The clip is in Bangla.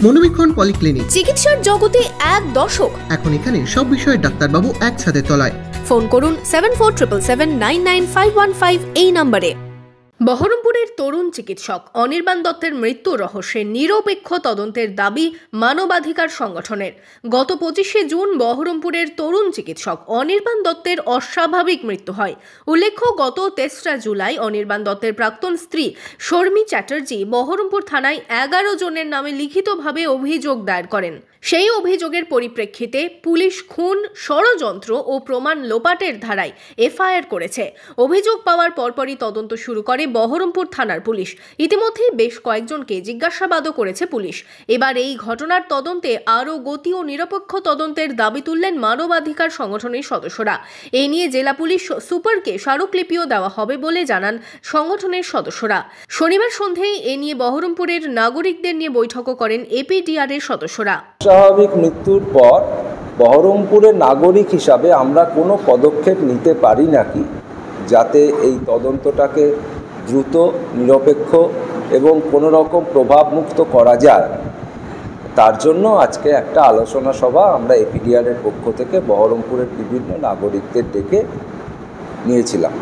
মনোবীক্ষণ পলিক্লিনিক, চিকিৎসার জগতে এক দশক। এখন এখানে সব বিষয়ে ডাক্তারবাবু একসাথে তলায়। ফোন করুন 7477999515 এই নম্বরে। বহরমপুরের তরুণ চিকিৎসক অনির্বাণ দত্তের মৃত্যু রহস্যে নিরপেক্ষ তদন্তের দাবি মানবাধিকার সংগঠনের। গত 25শে জুন বহরমপুরের তরুণ চিকিৎসক অনির্বাণ দত্তের অস্বাভাবিক মৃত্যু হয়। উল্লেখ্য, গত 23রা জুলাই অনির্বাণ দত্তের প্রাক্তন স্ত্রী শর্মী চ্যাটার্জি বহরমপুর থানায় 11 জনের নামে লিখিতভাবে অভিযোগ দায়ের করেন। সেই অভিযোগের পরিপ্রেক্ষিতে পুলিশ খুন, ষড়যন্ত্র ও প্রমাণ লোপাটের ধারায় এফআইআর করেছে। অভিযোগ পাওয়ার পরপরই তদন্ত শুরু করে বহরমপুর থানার পুলিশ। ইতিমধ্যেই বেশ কয়েকজনকে জিজ্ঞাসাবাদও করেছে পুলিশ। এবার এই ঘটনার তদন্তে আরও গতি ও নিরপেক্ষ তদন্তের দাবি তুললেন মানবাধিকার সংগঠনের সদস্যরা। এ নিয়ে জেলা পুলিশ সুপারকে স্মারকলিপিও দেওয়া হবে বলে জানান সংগঠনের সদস্যরা। শনিবার সন্ধ্যায় এ নিয়ে বহরমপুরের নাগরিকদের নিয়ে বৈঠকও করেন এপিডিআর এর সদস্যরা। স্বাভাবিক মৃত্যুর পর বহরমপুরের নাগরিক হিসাবে আমরা কোনো পদক্ষেপ নিতে পারি নাকি যাতে এই তদন্তটাকে দ্রুত, নিরপেক্ষ এবং কোনো রকম প্রভাবমুক্ত করা যায়, তার জন্য আজকে একটা আলোচনা সভা আমরা এপিডিআর এর পক্ষ থেকে বহরমপুরের বিভিন্ন নাগরিকদের ডেকে নিয়েছিলাম।